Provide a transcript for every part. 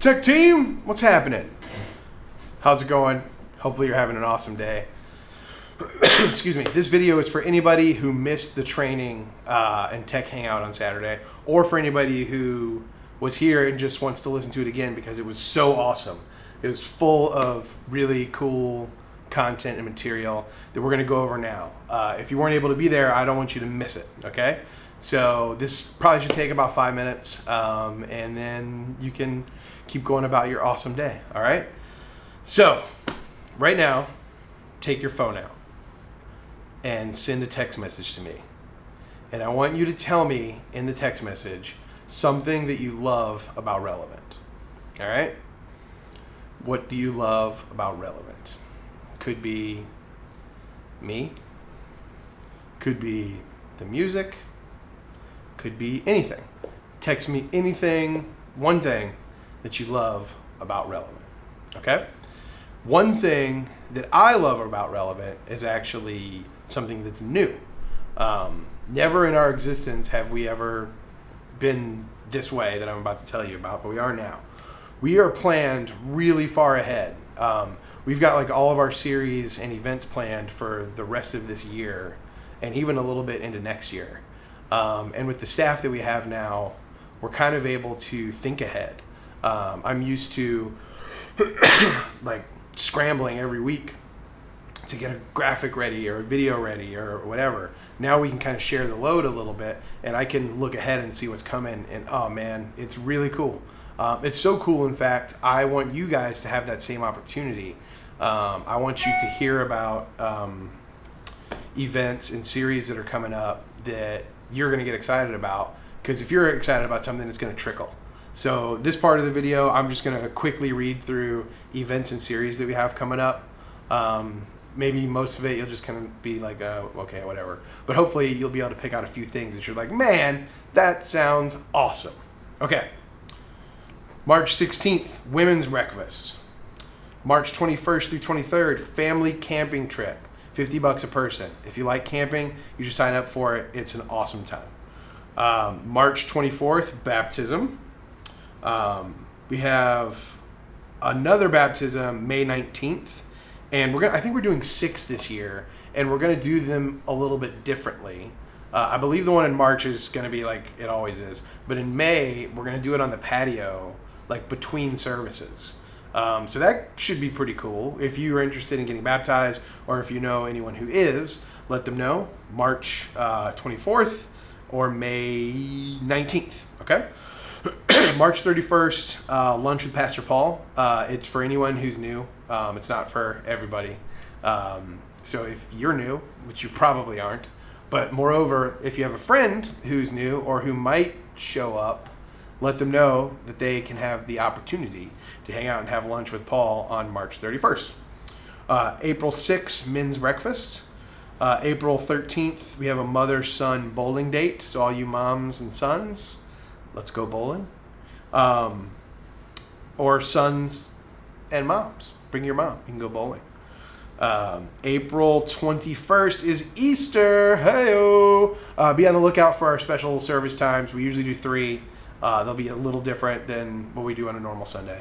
Tech team, what's happening? How's it going? Hopefully you're having an awesome day. Excuse me. This video is for anybody who missed the training and tech hangout on Saturday, or for anybody who was here and just wants to listen to it again because it was so awesome. It was full of really cool content and material that we're going to go over now. If you weren't able to be there, I don't want you to miss it, okay? So this probably should take about 5 minutes, and then you can keep going about your awesome day, all right? So right now, take your phone out and send a text message to me. And I want you to tell me in the text message something that you love about Relevant, all right? What do you love about Relevant? Could be me, could be the music, could be anything. Text me anything, one thing that you love about Relevant, okay? One thing that I love about Relevant is actually something that's new. Never in our existence have we ever been this way that I'm about to tell you about, but we are now. We are planned really far ahead. We've got like all of our series and events planned for the rest of this year and even a little bit into next year. And with the staff that we have now, we're kind of able to think ahead. I'm used to like scrambling every week to get a graphic ready or a video ready or whatever. Now we can kind of share the load a little bit, and I can look ahead and see what's coming, and oh man, it's really cool. It's so cool, in fact, I want you guys to have that same opportunity. I want you to hear about events and series that are coming up that you're going to get excited about, because if you're excited about something, it's going to trickle. So this part of the video, I'm just going to quickly read through events and series that we have coming up. Maybe most of it you'll just kind of be like, okay, whatever. But hopefully you'll be able to pick out a few things that you're like, man, that sounds awesome. Okay. March 16th, Women's Breakfast. March 21st through 23rd, Family Camping Trip. $50 a person. If you like camping, you should sign up for it. It's an awesome time. March 24th, Baptism. We have another baptism May 19th. And I think we're doing 6 this year, and we're going to do them a little bit differently. I believe the one in March is going to be like it always is. But in May, we're going to do it on the patio, like between services. So that should be pretty cool. If you are interested in getting baptized, or if you know anyone who is, let them know. March 24th or May 19th, okay? March 31st, lunch with Pastor Paul. It's for anyone who's new. It's not for everybody. So if you're new, which you probably aren't, but moreover, if you have a friend who's new or who might show up, let them know that they can have the opportunity to hang out and have lunch with Paul on March 31st. April 6th, men's breakfast. April 13th, we have a mother-son bowling date. So all you moms and sons, let's go bowling. Or sons and moms. Bring your mom. You can go bowling. April 21st is Easter. Hey-o. Be on the lookout for our special service times. We usually do 3. They'll be a little different than what we do on a normal Sunday.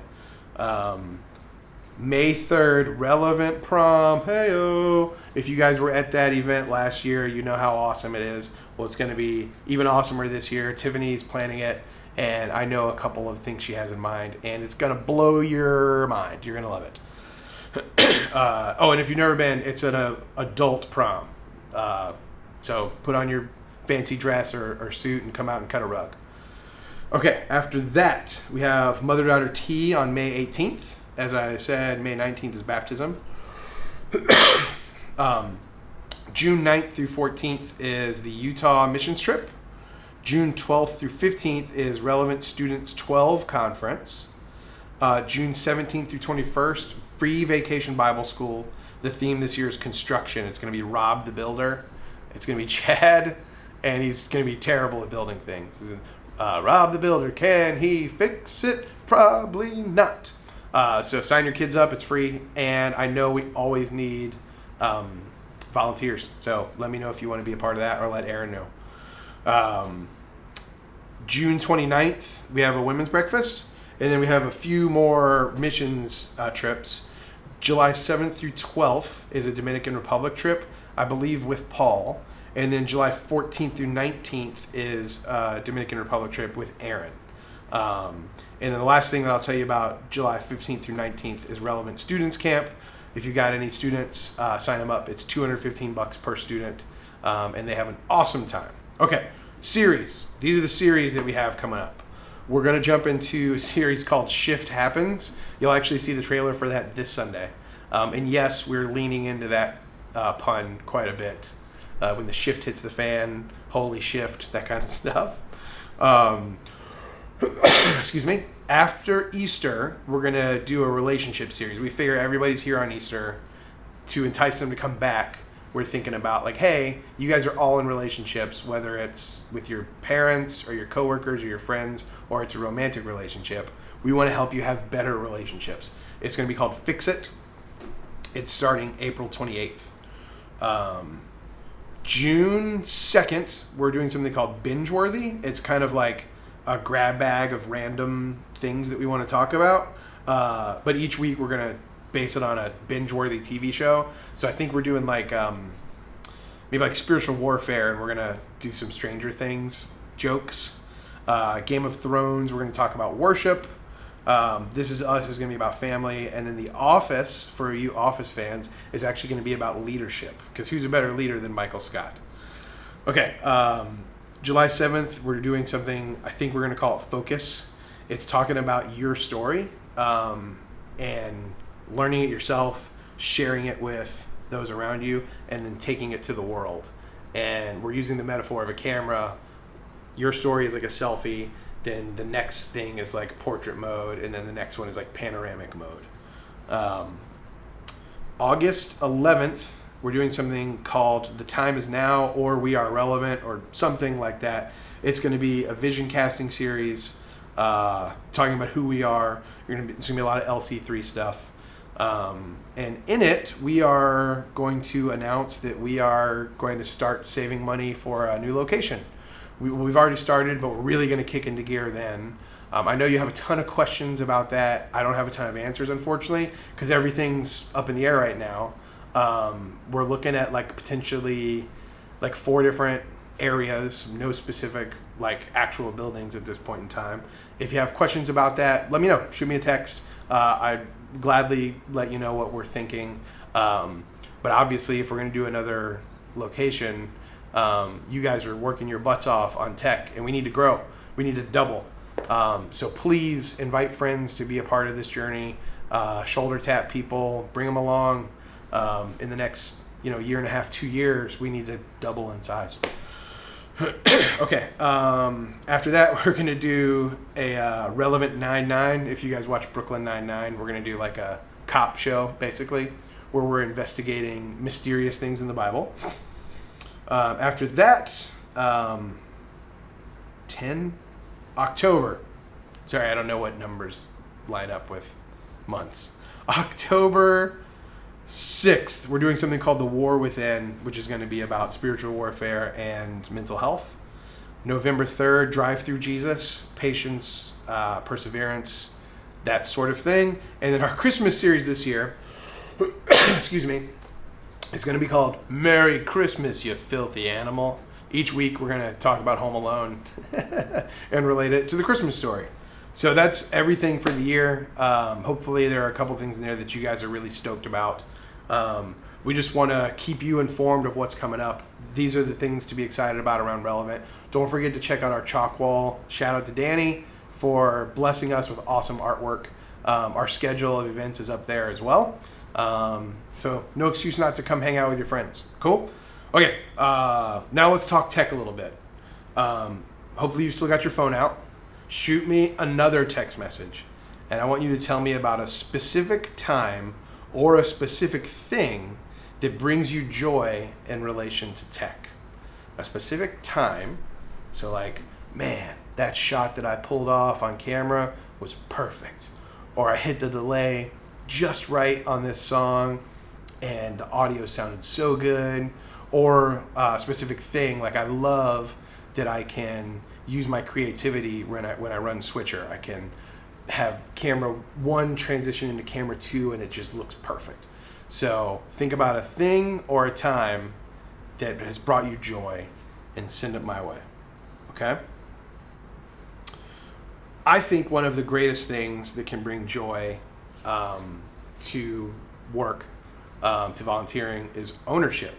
May 3rd, Relevant Prom. Hey-o. If you guys were at that event last year, you know how awesome it is. Well, it's going to be even awesomer this year. Tiffany's planning it, and I know a couple of things she has in mind, and it's going to blow your mind. You're going to love it. And if you've never been, it's an adult prom. So put on your fancy dress or suit and come out and cut a rug. Okay, after that, we have Mother-Daughter Tea on May 18th. As I said, May 19th is baptism. June 9th through 14th is the Utah missions trip. June 12th through 15th is Relevant Students 12 Conference. June 17th through 21st, Free Vacation Bible School. The theme this year is construction. It's going to be Rob the Builder. It's going to be Chad, and he's going to be terrible at building things. Rob the Builder, can he fix it? Probably not. So sign your kids up. It's free, and I know we always need volunteers. So let me know if you want to be a part of that, or let Aaron know. June 29th, we have a women's breakfast. And then we have a few more missions trips. July 7th through 12th is a Dominican Republic trip, I believe with Paul. And then July 14th through 19th is a Dominican Republic trip with Aaron. And then the last thing that I'll tell you about July 15th through 19th is Relevant Students Camp. If you got any students, sign them up. It's $215 per student, and they have an awesome time. Okay, series. These are the series that we have coming up. We're going to jump into a series called Shift Happens. You'll actually see the trailer for that this Sunday. And yes, we're leaning into that pun quite a bit. When the shift hits the fan, holy shift, that kind of stuff. Excuse me. After Easter, we're going to do a relationship series. We figure everybody's here on Easter. To entice them to come back, we're thinking about like, hey, you guys are all in relationships, whether it's with your parents or your coworkers or your friends, or it's a romantic relationship. We want to help you have better relationships. It's going to be called Fix It. It's starting April 28th. June 2nd, we're doing something called Binge Worthy. It's kind of like a grab bag of random things that we want to talk about. But each week we're going to base it on a binge-worthy TV show. So I think we're doing like maybe like spiritual warfare, and we're going to do some Stranger Things jokes. Game of Thrones, we're going to talk about worship. This Is Us is going to be about family. And then The Office, for you Office fans, is actually going to be about leadership. Because who's a better leader than Michael Scott? Okay, July 7th, we're doing something, I think we're going to call it Focus. It's talking about your story and learning it yourself, sharing it with those around you, and then taking it to the world. And we're using the metaphor of a camera. Your story is like a selfie. Then the next thing is like portrait mode. And then the next one is like panoramic mode. August 11th, we're doing something called The Time Is Now, or We Are Relevant, or something like that. It's going to be a vision casting series talking about who we are. It's going to be a lot of LC3 stuff. And in it, we are going to announce that we are going to start saving money for a new location. We've already started, but we're really going to kick into gear then. I know you have a ton of questions about that. I don't have a ton of answers, unfortunately, because everything's up in the air right now. We're looking at like potentially like 4 different areas, no specific like actual buildings at this point in time. If you have questions about that, let me know. Shoot me a text. I'd gladly let you know what we're thinking. But obviously, if we're going to do another location, you guys are working your butts off on tech, and we need to grow. We need to double. So please invite friends to be a part of this journey. Shoulder tap people, bring them along. In the next, year and a half, 2 years, we need to double in size. Okay. After that, we're going to do a Relevant 9-9. If you guys watch Brooklyn Nine-Nine, we're going to do like a cop show, basically, where we're investigating mysterious things in the Bible. After that, 10 October. Sorry, I don't know what numbers line up with months. October 6th, we're doing something called The War Within, which is going to be about spiritual warfare and mental health. November 3rd, Drive Through Jesus, patience, perseverance, that sort of thing. And then our Christmas series this year, excuse me, is going to be called Merry Christmas, You Filthy Animal. Each week we're going to talk about Home Alone and relate it to the Christmas story. So that's everything for the year. Hopefully there are a couple things in there that you guys are really stoked about. We just want to keep you informed of what's coming up. These are the things to be excited about around Relevant. Don't forget to check out our chalk wall. Shout out to Danny for blessing us with awesome artwork. Our schedule of events is up there as well. So no excuse not to come hang out with your friends. Cool? Okay, now let's talk tech a little bit. Hopefully you still got your phone out. Shoot me another text message, and I want you to tell me about a specific time or a specific thing that brings you joy in relation to tech. A specific time, so like, man, that shot that I pulled off on camera was perfect. Or I hit the delay just right on this song, and the audio sounded so good. Or a specific thing, like I love that I can use my creativity when I run Switcher. I can have camera 1 transition into camera 2 and it just looks perfect. So think about a thing or a time that has brought you joy and send it my way. Okay? I think one of the greatest things that can bring joy to work, to volunteering, is ownership.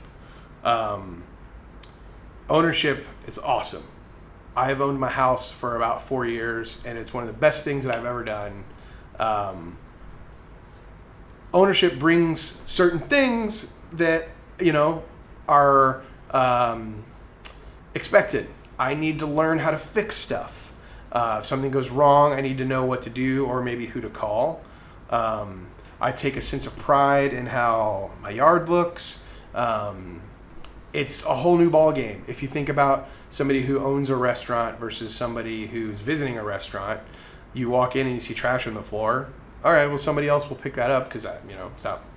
Ownership is awesome. I've owned my house for about 4 years, and it's one of the best things that I've ever done. Ownership brings certain things that, are expected. I need to learn how to fix stuff. If something goes wrong, I need to know what to do or maybe who to call. I take a sense of pride in how my yard looks. It's a whole new ball game. If you think about somebody who owns a restaurant versus somebody who's visiting a restaurant, you walk in and you see trash on the floor. All right, well, somebody else will pick that up because I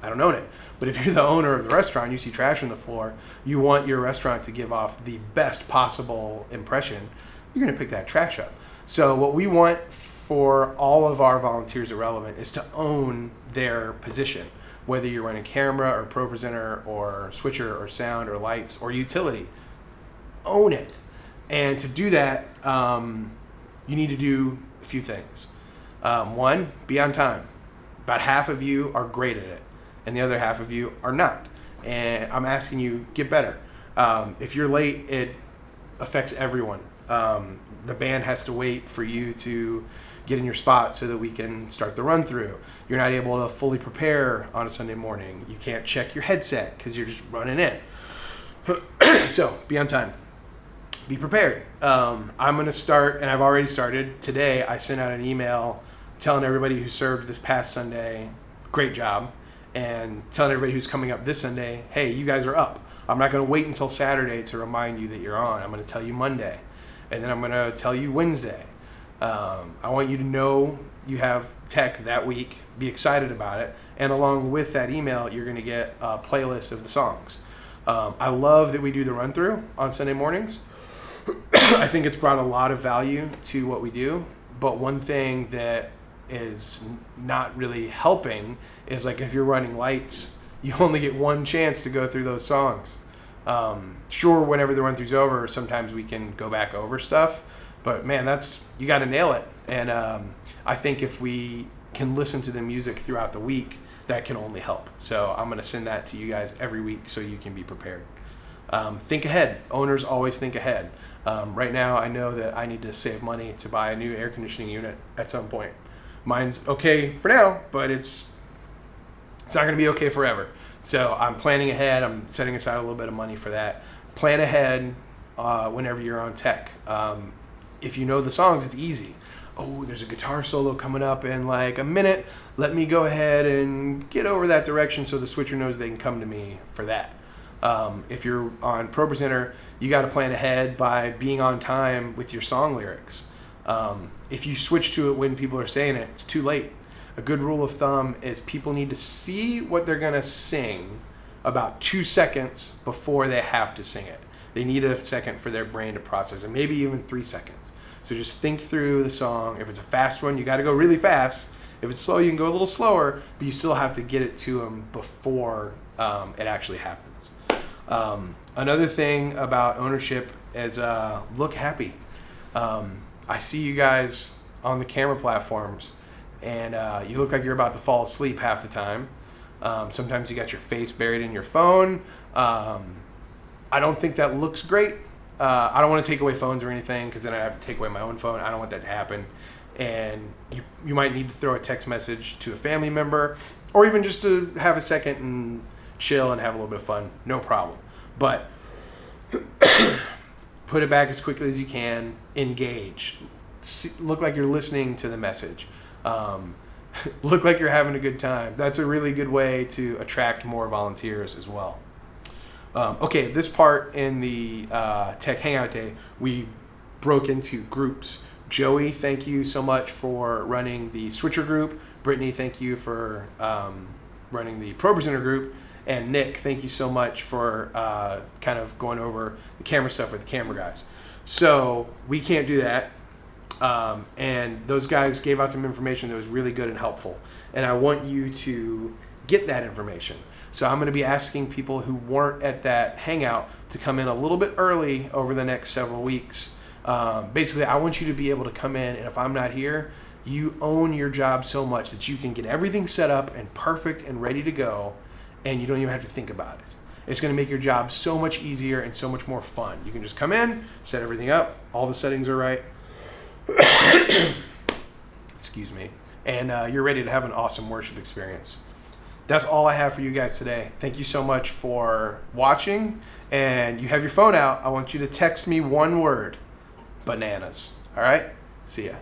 don't own it. But if you're the owner of the restaurant and you see trash on the floor, you want your restaurant to give off the best possible impression. You're going to pick that trash up. So what we want for all of our volunteers at Relevant is to own their position, whether you're running camera or pro presenter or switcher or sound or lights or utility. Own it. And to do that, you need to do a few things. 1, be on time. About half of you are great at it, and the other half of you are not. And I'm asking you, get better. If you're late, it affects everyone. The band has to wait for you to get in your spot so that we can start the run through. You're not able to fully prepare on a Sunday morning. You can't check your headset because you're just running in. So be on time. Be prepared. I'm going to start, and I've already started. Today, I sent out an email telling everybody who served this past Sunday, great job, and telling everybody who's coming up this Sunday, hey, you guys are up. I'm not going to wait until Saturday to remind you that you're on. I'm going to tell you Monday, and then I'm going to tell you Wednesday. I want you to know you have tech that week. Be excited about it. And along with that email, you're going to get a playlist of the songs. I love that we do the run-through on Sunday mornings. I think it's brought a lot of value to what we do. But one thing that is not really helping is, like, if you're running lights, you only get one chance to go through those songs. Sure, whenever the run-through's over, sometimes we can go back over stuff. But, man, you got to nail it. And I think if we can listen to the music throughout the week, that can only help. So I'm going to send that to you guys every week so you can be prepared. Think ahead. Owners always think ahead. Right now, I know that I need to save money to buy a new air conditioning unit at some point. Mine's okay for now, but it's not going to be okay forever. So I'm planning ahead. I'm setting aside a little bit of money for that. Plan ahead whenever you're on tech. If you know the songs, it's easy. Oh, there's a guitar solo coming up in like a minute. Let me go ahead and get over that direction so the switcher knows they can come to me for that. If you're on Pro Presenter, you got to plan ahead by being on time with your song lyrics. If you switch to it when people are saying it, it's too late. A good rule of thumb is people need to see what they're going to sing about 2 seconds before they have to sing it. They need a second for their brain to process it, maybe even 3 seconds. So just think through the song. If it's a fast one, you got to go really fast. If it's slow, you can go a little slower, but you still have to get it to them before it actually happens. Another thing about ownership is look happy. I see you guys on the camera platforms, and you look like you're about to fall asleep half the time. Sometimes you got your face buried in your phone. I don't think that looks great. I don't want to take away phones or anything because then I have to take away my own phone. I don't want that to happen. And you might need to throw a text message to a family member or even just to have a second and chill and have a little bit of fun. No problem. But put it back as quickly as you can. Engage. Look like you're listening to the message. Look like you're having a good time. That's a really good way to attract more volunteers as well. Okay, this part in the Tech Hangout Day, we broke into groups. Joey, thank you so much for running the Switcher group. Brittany, thank you for running the Pro Presenter group. And Nick, thank you so much for kind of going over the camera stuff with the camera guys. So we can't do that. And those guys gave out some information that was really good and helpful. And I want you to get that information. So I'm going to be asking people who weren't at that hangout to come in a little bit early over the next several weeks. Basically, I want you to be able to come in, and if I'm not here, you own your job so much that you can get everything set up and perfect and ready to go, and you don't even have to think about it. It's going to make your job so much easier and so much more fun. You can just come in, set everything up, all the settings are right. Excuse me. And you're ready to have an awesome worship experience. That's all I have for you guys today. Thank you so much for watching. And you have your phone out. I want you to text me one word: bananas. All right? See ya.